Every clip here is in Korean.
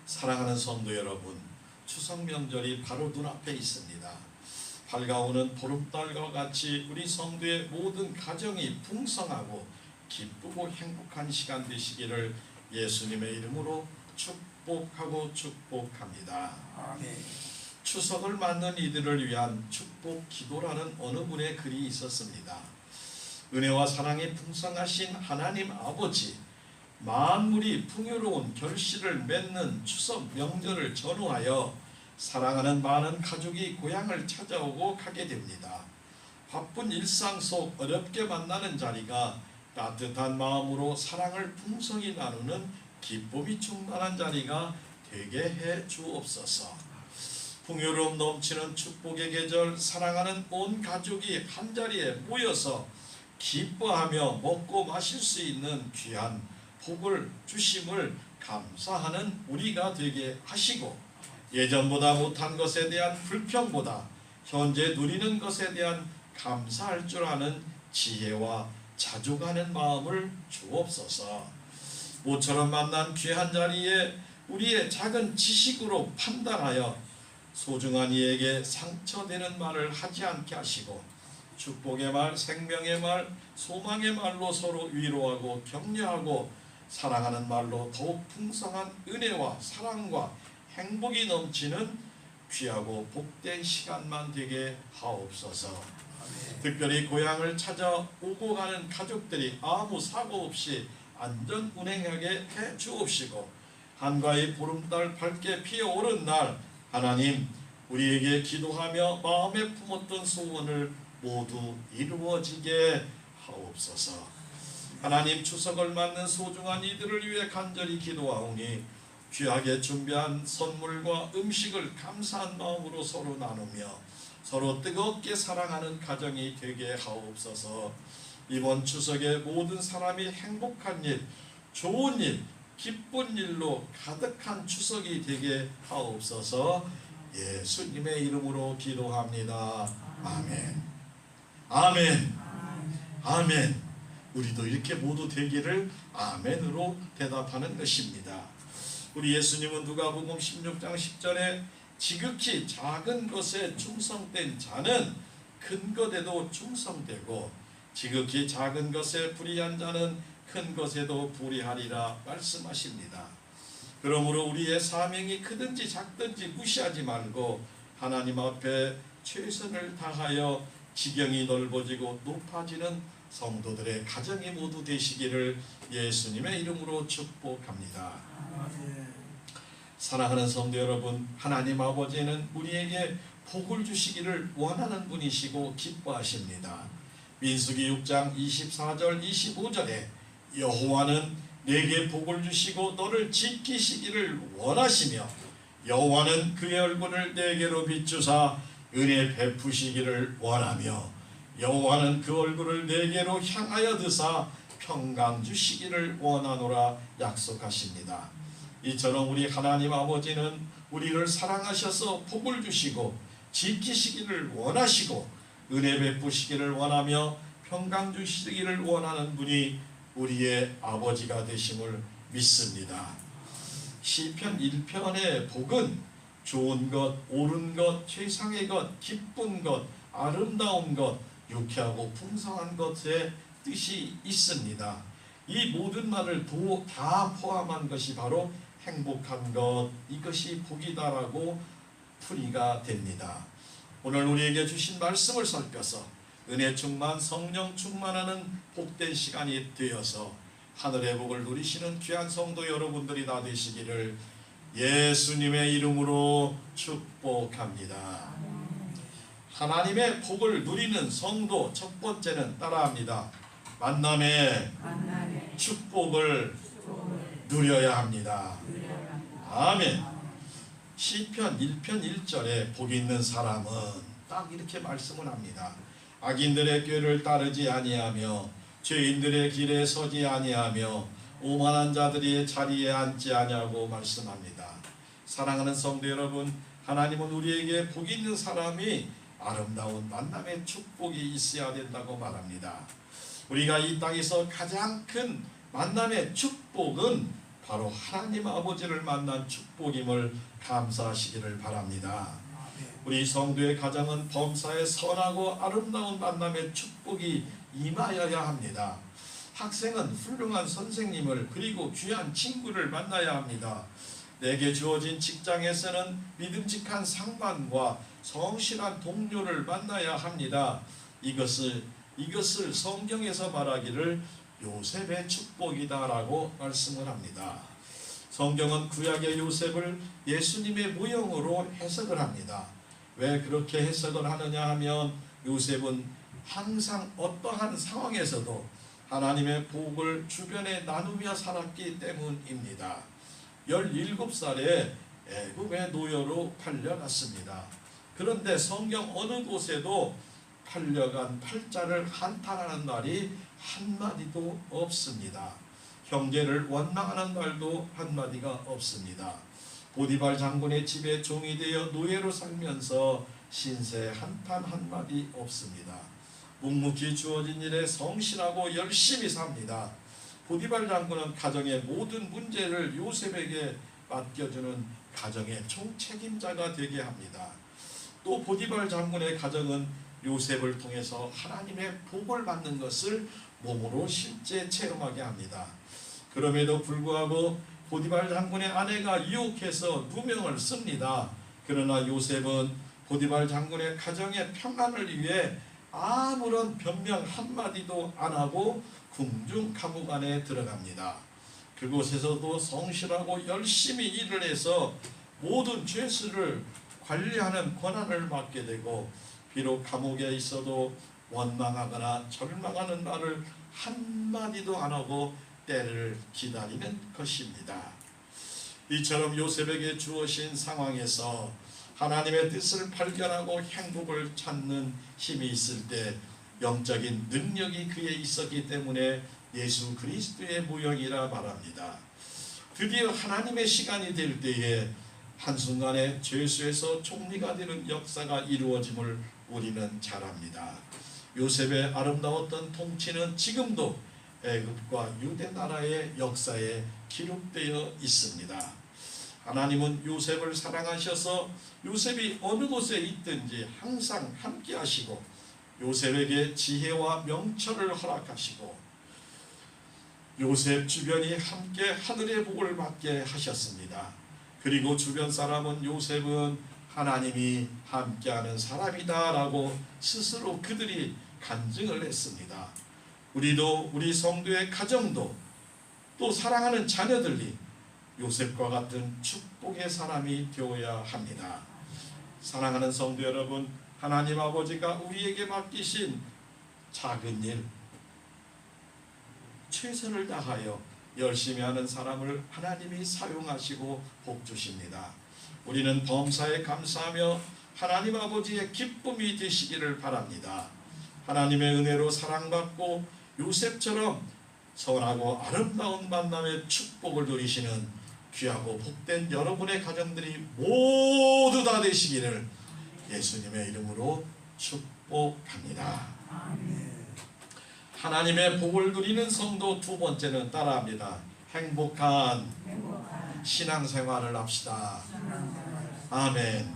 사랑하는 성도 여러분, 추석 명절이 바로 눈앞에 있습니다. 밝아오는 보름달과 같이 우리 성도의 모든 가정이 풍성하고 기쁘고 행복한 시간 되시기를 예수님의 이름으로 축복하고 축복합니다. 아멘. 추석을 맞는 이들을 위한 축복 기도라는 어느 분의 글이 있었습니다. 은혜와 사랑이 풍성하신 하나님 아버지, 만물이 풍요로운 결실을 맺는 추석 명절을 전후하여 사랑하는 많은 가족이 고향을 찾아오고 가게 됩니다. 바쁜 일상 속 어렵게 만나는 자리가 따뜻한 마음으로 사랑을 풍성히 나누는 기쁨이 충만한 자리가 되게 해 주옵소서. 풍요로움 넘치는 축복의 계절, 사랑하는 온 가족이 한자리에 모여서 기뻐하며 먹고 마실 수 있는 귀한 복을 주심을 감사하는 우리가 되게 하시고, 예전보다 못한 것에 대한 불평보다 현재 누리는 것에 대한 감사할 줄 아는 지혜와 자족하는 마음을 주옵소서. 모처럼 만난 귀한 자리에 우리의 작은 지식으로 판단하여 소중한 이에게 상처되는 말을 하지 않게 하시고, 축복의 말, 생명의 말, 소망의 말로 서로 위로하고 격려하고 사랑하는 말로 더욱 풍성한 은혜와 사랑과 행복이 넘치는 귀하고 복된 시간만 되게 하옵소서. 아멘. 특별히 고향을 찾아 오고 가는 가족들이 아무 사고 없이 안전 운행하게 해 주옵시고, 한가위 보름달 밝게 피어오른 날 하나님, 우리에게 기도하며 마음에 품었던 소원을 모두 이루어지게 하옵소서. 하나님, 추석을 맞는 소중한 이들을 위해 간절히 기도하오니 귀하게 준비한 선물과 음식을 감사한 마음으로 서로 나누며 서로 뜨겁게 사랑하는 가정이 되게 하옵소서. 이번 추석에 모든 사람이 행복한 일, 좋은 일, 기쁜 일로 가득한 추석이 되게 하옵소서. 예수님의 이름으로 기도합니다. 아멘. 아멘. 아멘. 우리도 이렇게 모두 되기를 아멘으로 대답하는 것입니다. 우리 예수님은 누가복음 16장 10절에 지극히 작은 것에 충성된 자는 큰 것에도 충성되고 지극히 작은 것에 불의한 자는 큰 것에도 불의하리라 말씀하십니다. 그러므로 우리의 사명이 크든지 작든지 무시하지 말고 하나님 앞에 최선을 다하여 지경이 넓어지고 높아지는 성도들의 가정이 모두 되시기를 예수님의 이름으로 축복합니다. 아멘. 사랑하는 성도 여러분, 하나님 아버지는 우리에게 복을 주시기를 원하는 분이시고 기뻐하십니다. 민수기 6장 24절 25절에 여호와는 내게 복을 주시고 너를 지키시기를 원하시며 여호와는 그의 얼굴을 내게로 비추사 은혜 베푸시기를 원하며 여호와는 그 얼굴을 내게로 향하여 드사 평강 주시기를 원하노라 약속하십니다. 이처럼 우리 하나님 아버지는 우리를 사랑하셔서 복을 주시고 지키시기를 원하시고 은혜 베푸시기를 원하며 평강 주시기를 원하는 분이 우리의 아버지가 되심을 믿습니다. 시편 1편의 복은 좋은 것, 옳은 것, 최상의 것, 기쁜 것, 아름다운 것, 유쾌하고 풍성한 것의 뜻이 있습니다. 이 모든 말을 다 포함한 것이 바로 행복한 것, 이것이 복이다라고 풀이가 됩니다. 오늘 우리에게 주신 말씀을 살펴서 은혜 충만, 성령 충만하는 복된 시간이 되어서 하늘의 복을 누리시는 귀한 성도 여러분들이 다 되시기를 예수님의 이름으로 축복합니다. 하나님의 복을 누리는 성도 첫 번째는 따라합니다. 만남의 축복을 누려야 합니다. 아멘. 시편 1편 1절에 복 있는 사람은 딱 이렇게 말씀을 합니다. 악인들의 꾀를 따르지 아니하며 죄인들의 길에 서지 아니하며 오만한 자들의 자리에 앉지 아니하고 말씀합니다. 사랑하는 성도 여러분, 하나님은 우리에게 복 있는 사람이 아름다운 만남의 축복이 있어야 된다고 말합니다. 우리가 이 땅에서 가장 큰 만남의 축복은 바로 하나님 아버지를 만난 축복임을 감사하시기를 바랍니다. 우리 성도의 가정은 범사의 선하고 아름다운 만남의 축복이 임하여야 합니다. 학생은 훌륭한 선생님을 그리고 귀한 친구를 만나야 합니다. 내게 주어진 직장에서는 믿음직한 상관과 성실한 동료를 만나야 합니다. 이것을 성경에서 말하기를 요셉의 축복이다라고 말씀을 합니다. 성경은 구약의 요셉을 예수님의 모형으로 해석을 합니다. 왜 그렇게 해석을 하느냐 하면 요셉은 항상 어떠한 상황에서도 하나님의 복을 주변에 나누며 살았기 때문입니다. 17살에 애굽의 노예로 팔려갔습니다. 그런데 성경 어느 곳에도 팔려간 팔자를 한탄하는 말이 한마디도 없습니다. 형제를 원망하는 말도 한마디가 없습니다. 보디발 장군의 집에 종이 되어 노예로 살면서 신세 한탄 한마디 없습니다. 묵묵히 주어진 일에 성실하고 열심히 삽니다. 보디발 장군은 가정의 모든 문제를 요셉에게 맡겨주는 가정의 총책임자가 되게 합니다. 또 보디발 장군의 가정은 요셉을 통해서 하나님의 복을 받는 것을 몸으로 실제 체험하게 합니다. 그럼에도 불구하고 보디발 장군의 아내가 유혹해서 누명을 씁니다. 그러나 요셉은 보디발 장군의 가정의 평안을 위해 아무런 변명 한마디도 안하고 궁중 감옥 안에 들어갑니다. 그곳에서도 성실하고 열심히 일을 해서 모든 죄수를 관리하는 권한을 맡게 되고, 비록 감옥에 있어도 원망하거나 절망하는 말을 한마디도 안하고 때를 기다리는 것입니다. 이처럼 요셉에게 주어진 상황에서 하나님의 뜻을 발견하고 행복을 찾는 힘이 있을 때 영적인 능력이 그에 있었기 때문에 예수 그리스도의 모형이라 말합니다. 드디어 하나님의 시간이 될 때에 한순간에 죄수에서 총리가 되는 역사가 이루어짐을 우리는 잘 압니다. 요셉의 아름다웠던 통치는 지금도 애굽과 유대 나라의 역사에 기록되어 있습니다. 하나님은 요셉을 사랑하셔서 요셉이 어느 곳에 있든지 항상 함께 하시고 요셉에게 지혜와 명철을 허락하시고 요셉 주변이 함께 하늘의 복을 받게 하셨습니다. 그리고 주변 사람은 요셉은 하나님이 함께하는 사람이다 라고 스스로 그들이 간증을 했습니다. 우리도 우리 성도의 가정도 또 사랑하는 자녀들이 요셉과 같은 축복의 사람이 되어야 합니다. 사랑하는 성도 여러분, 하나님 아버지가 우리에게 맡기신 작은 일, 최선을 다하여 열심히 하는 사람을 하나님이 사용하시고 복 주십니다. 우리는 범사에 감사하며 하나님 아버지의 기쁨이 되시기를 바랍니다. 하나님의 은혜로 사랑받고 요셉처럼 선하고 아름다운 만남의 축복을 누리시는 귀하고 복된 여러분의 가정들이 모두 다 되시기를 예수님의 이름으로 축복합니다. 하나님의 복을 누리는 성도 두 번째는 따라합니다. 행복한 신앙생활을 합시다. 아멘.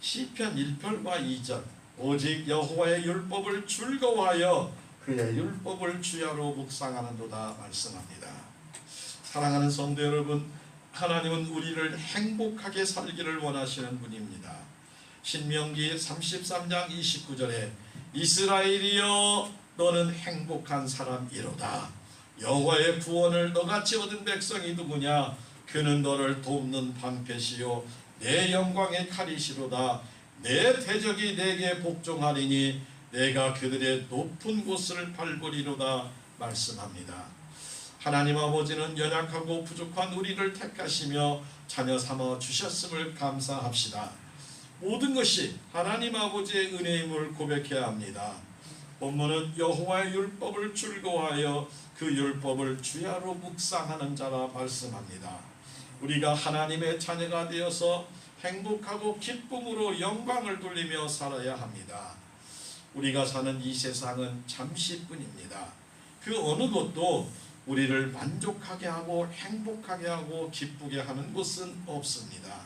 시편 1편과 2절 오직 여호와의 율법을 즐거워하여 그의 율법을 주야로 묵상하는도다 말씀합니다. 사랑하는 성도 여러분, 하나님은 우리를 행복하게 살기를 원하시는 분입니다. 신명기 33장 29절에 이스라엘이여 너는 행복한 사람이로다. 여호와의 구원을 너같이 얻은 백성이 누구냐? 그는 너를 돕는 방패시요 내 영광의 칼이시로다. 내 대적이 내게 복종하리니 내가 그들의 높은 곳을 밟으리로다 말씀합니다. 하나님 아버지는 연약하고 부족한 우리를 택하시며 자녀 삼아 주셨음을 감사합시다. 모든 것이 하나님 아버지의 은혜임을 고백해야 합니다. 본문은 여호와의 율법을 즐거워하여 그 율법을 주야로 묵상하는 자라 말씀합니다. 우리가 하나님의 자녀가 되어서 행복하고 기쁨으로 영광을 돌리며 살아야 합니다. 우리가 사는 이 세상은 잠시뿐입니다. 그 어느 것도 우리를 만족하게 하고 행복하게 하고 기쁘게 하는 것은 없습니다.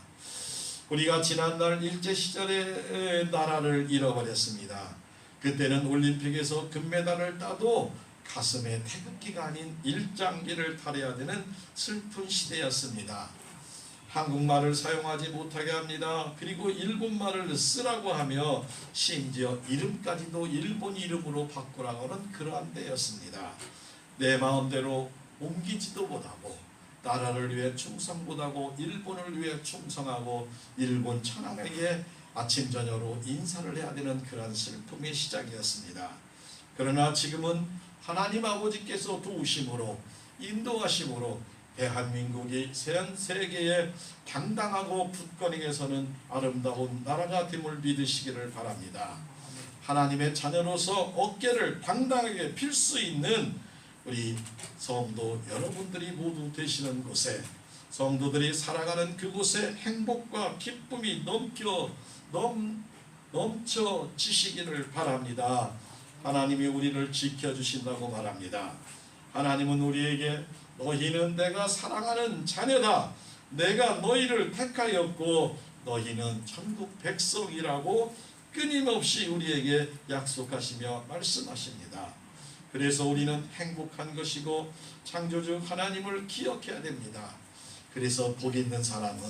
우리가 지난날 일제시절에 나라를 잃어버렸습니다. 그때는 올림픽에서 금메달을 따도 가슴에 태극기가 아닌 일장기를 달아야 되는 슬픈 시대였습니다. 한국말을 사용하지 못하게 합니다. 그리고 일본말을 쓰라고 하며 심지어 이름까지도 일본 이름으로 바꾸라고 하는 그러한 때였습니다. 내 마음대로 옮기지도 못하고 나라를 위해 충성 못하고 일본을 위해 충성하고 일본 천황에게 아침 저녁으로 인사를 해야 되는 그런 슬픔의 시작이었습니다. 그러나 지금은 하나님 아버지께서 도우심으로 인도하심으로 대한민국이 전 세계에 당당하고 굳건하게 서는 아름다운 나라가 됨을 믿으시기를 바랍니다. 하나님의 자녀로서 어깨를 당당하게 필 수 있는 우리 성도 여러분들이 모두 되시는 곳에, 성도들이 살아가는 그곳에 행복과 기쁨이 넘쳐지시기를 바랍니다. 하나님이 우리를 지켜주신다고 말합니다. 하나님은 우리에게 너희는 내가 사랑하는 자녀다. 내가 너희를 택하였고 너희는 천국 백성이라고 끊임없이 우리에게 약속하시며 말씀하십니다. 그래서 우리는 행복한 것이고 창조주 하나님을 기억해야 됩니다. 그래서 복 있는 사람은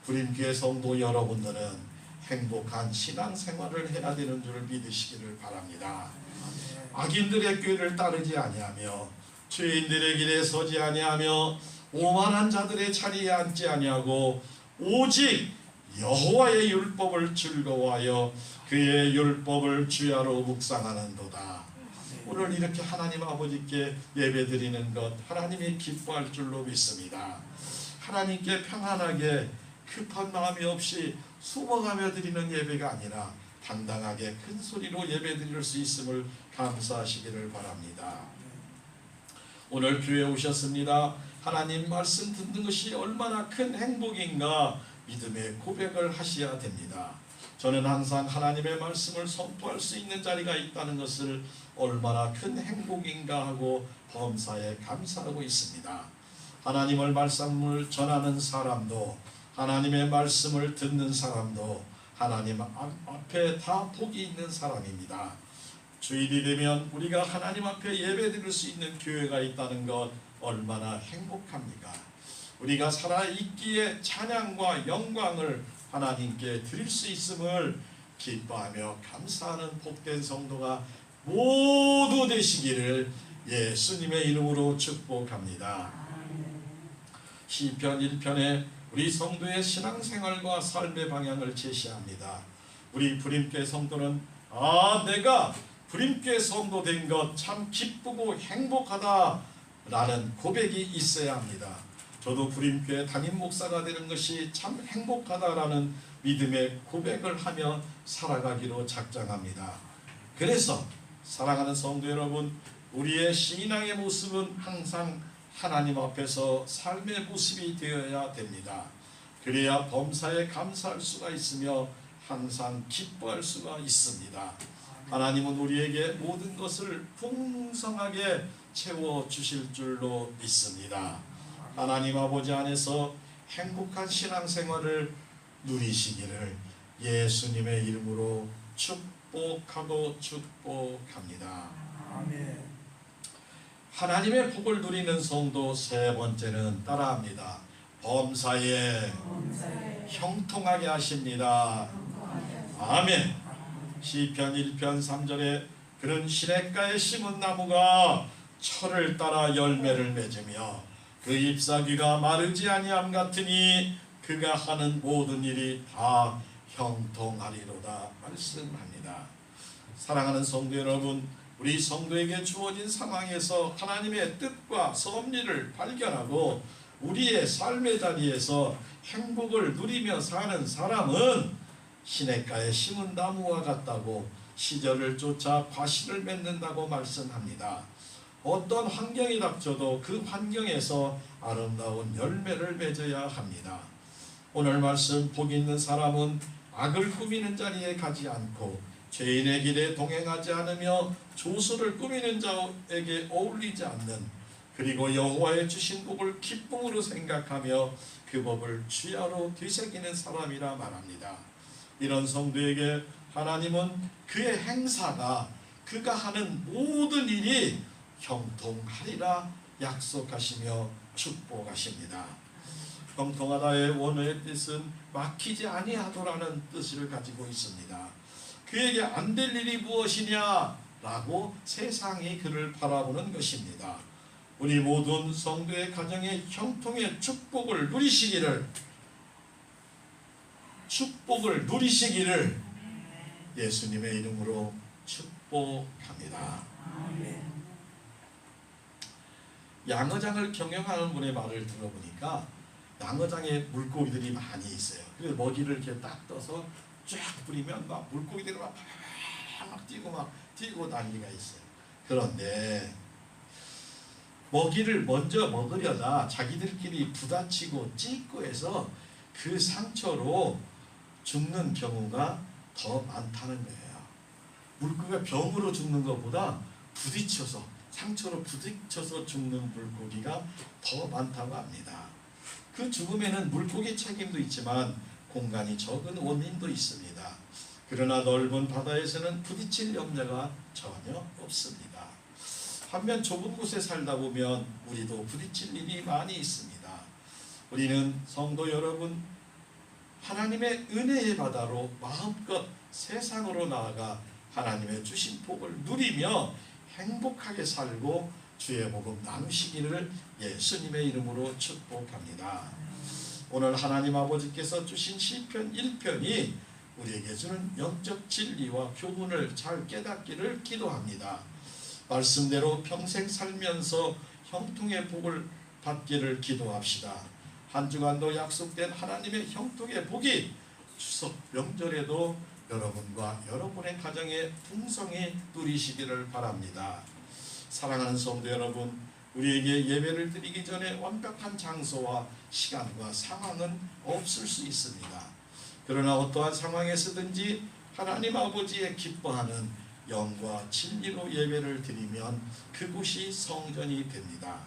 구림교회 성도 여러분들은 행복한 신앙생활을 해야 되는 줄 믿으시기를 바랍니다. 악인들의 꾀를 따르지 아니하며 죄인들의 길에 서지 아니하며 오만한 자들의 자리에 앉지 아니하고 오직 여호와의 율법을 즐거워하여 그의 율법을 주야로 묵상하는도다. 오늘 이렇게 하나님 아버지께 예배드리는 것 하나님이 기뻐할 줄로 믿습니다. 하나님께 평안하게 급한 마음이 없이 숨어가며 드리는 예배가 아니라 당당하게 큰 소리로 예배드릴 수 있음을 감사하시기를 바랍니다. 오늘 교회에 오셨습니다. 하나님 말씀 듣는 것이 얼마나 큰 행복인가 믿음의 고백을 하셔야 됩니다. 저는 항상 하나님의 말씀을 선포할 수 있는 자리가 있다는 것을 얼마나 큰 행복인가 하고 범사에 감사하고 있습니다. 하나님의 말씀을 전하는 사람도 하나님의 말씀을 듣는 사람도 하나님 앞에 다 복이 있는 사람입니다. 주일이 되면 우리가 하나님 앞에 예배드릴 수 있는 교회가 있다는 것 얼마나 행복합니까? 우리가 살아있기에 찬양과 영광을 하나님께 드릴 수 있음을 기뻐하며 감사하는 복된 성도가 모두 되시기를 예수님의 이름으로 축복합니다. 시편 1편에 우리 성도의 신앙생활과 삶의 방향을 제시합니다. 우리 불임교회 성도는 내가 불임교회 성도 된 것 참 기쁘고 행복하다 라는 고백이 있어야 합니다. 저도 불임교회 담임 목사가 되는 것이 참 행복하다라는 믿음의 고백을 하며 살아가기로 작정합니다. 그래서 사랑하는 성도 여러분, 우리의 신앙의 모습은 항상 하나님 앞에서 삶의 모습이 되어야 됩니다. 그래야 범사에 감사할 수가 있으며 항상 기뻐할 수가 있습니다. 하나님은 우리에게 모든 것을 풍성하게 채워주실 줄로 믿습니다. 하나님 아버지 안에서 행복한 신앙생활을 누리시기를 예수님의 이름으로 축복하고 축복합니다. 아멘. 하나님의 복을 누리는 성도 세 번째는 따라합니다. 범사에 형통하게 하십니다. 아멘. 시편 1편 3절에 그는 시냇가에 심은 나무가 철을 따라 열매를 맺으며 그 잎사귀가 마르지 아니함 같으니 그가 하는 모든 일이 다 형통하리로다 말씀합니다. 사랑하는 성도 여러분, 우리 성도에게 주어진 상황에서 하나님의 뜻과 섭리를 발견하고 우리의 삶의 자리에서 행복을 누리며 사는 사람은 시냇가에 심은 나무와 같다고 시절을 쫓아 과실을 맺는다고 말씀합니다. 어떤 환경이 닥쳐도 그 환경에서 아름다운 열매를 맺어야 합니다. 오늘 말씀 복 있는 사람은 악을 꾸미는 자리에 가지 않고 죄인의 길에 동행하지 않으며 조소를 꾸미는 자에게 어울리지 않는 그리고 여호와의 주신 복을 기쁨으로 생각하며 그 법을 주야로 되새기는 사람이라 말합니다. 이런 성도에게 하나님은 그의 행사가 그가 하는 모든 일이 형통하리라 약속하시며 축복하십니다. 형통하다의 원어의 뜻은 막히지 아니하도라는 뜻을 가지고 있습니다. 그에게 안 될 일이 무엇이냐 라고 세상이 그를 바라보는 것입니다. 우리 모든 성도의 가정의 형통의 축복을 누리시기를 예수님의 이름으로 축복합니다. 양어장을 경영하는 분의 말을 들어보니까 양어장에 물고기들이 많이 있어요. 그래서 먹이를 이렇게 딱 떠서 쫙 뿌리면 막 물고기들이 막 뛰고 난리가 있어요. 그런데 먹이를 먼저 먹으려다 자기들끼리 부딪히고 찢고 해서 그 상처로 죽는 경우가 더 많다는 거예요. 물고기가 병으로 죽는 것보다 상처로 부딪혀서 죽는 물고기가 더 많다고 합니다. 그 죽음에는 물고기 책임도 있지만 공간이 적은 원인도 있습니다. 그러나 넓은 바다에서는 부딪힐 염려가 전혀 없습니다. 반면 좁은 곳에 살다 보면 우리도 부딪힐 일이 많이 있습니다. 우리는 성도 여러분, 하나님의 은혜의 바다로 마음껏 세상으로 나아가 하나님의 주신 복을 누리며 행복하게 살고 주의 복음 나누시기를 예수님의 이름으로 축복합니다. 오늘 하나님 아버지께서 주신 시편 1편이 우리에게 주는 영적 진리와 교훈을 잘 깨닫기를 기도합니다. 말씀대로 평생 살면서 형통의 복을 받기를 기도합시다. 한 주간도 약속된 하나님의 형통의 복이 추석 명절에도 여러분과 여러분의 가정에 풍성히 누리시기를 바랍니다. 사랑하는 성도 여러분, 우리에게 예배를 드리기 전에 완벽한 장소와 시간과 상황은 없을 수 있습니다. 그러나 어떠한 상황에서든지 하나님 아버지의 기뻐하는 영과 진리로 예배를 드리면 그곳이 성전이 됩니다.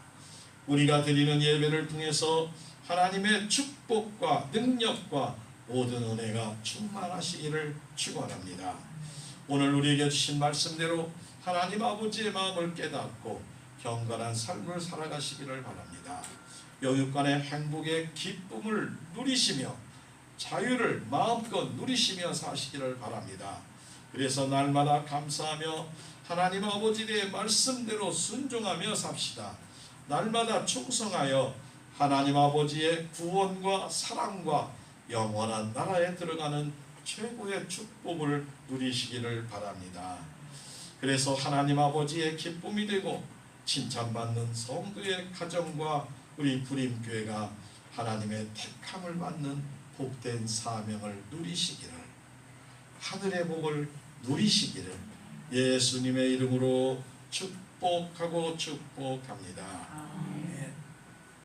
우리가 드리는 예배를 통해서 하나님의 축복과 능력과 모든 은혜가 충만하시기를 축원합니다. 오늘 우리에게 주신 말씀대로 하나님 아버지의 마음을 깨닫고 경건한 삶을 살아가시기를 바랍니다. 영육간의 행복의 기쁨을 누리시며 자유를 마음껏 누리시며 사시기를 바랍니다. 그래서 날마다 감사하며 하나님 아버지의 말씀대로 순종하며 삽시다. 날마다 충성하여 하나님 아버지의 구원과 사랑과 영원한 나라에 들어가는 최고의 축복을 누리시기를 바랍니다. 그래서 하나님 아버지의 기쁨이 되고 칭찬받는 성도의 가정과 우리 구림교회가 하나님의 택함을 받는 복된 사명을 누리시기를, 하늘의 복을 누리시기를 예수님의 이름으로 축복하고 축복합니다.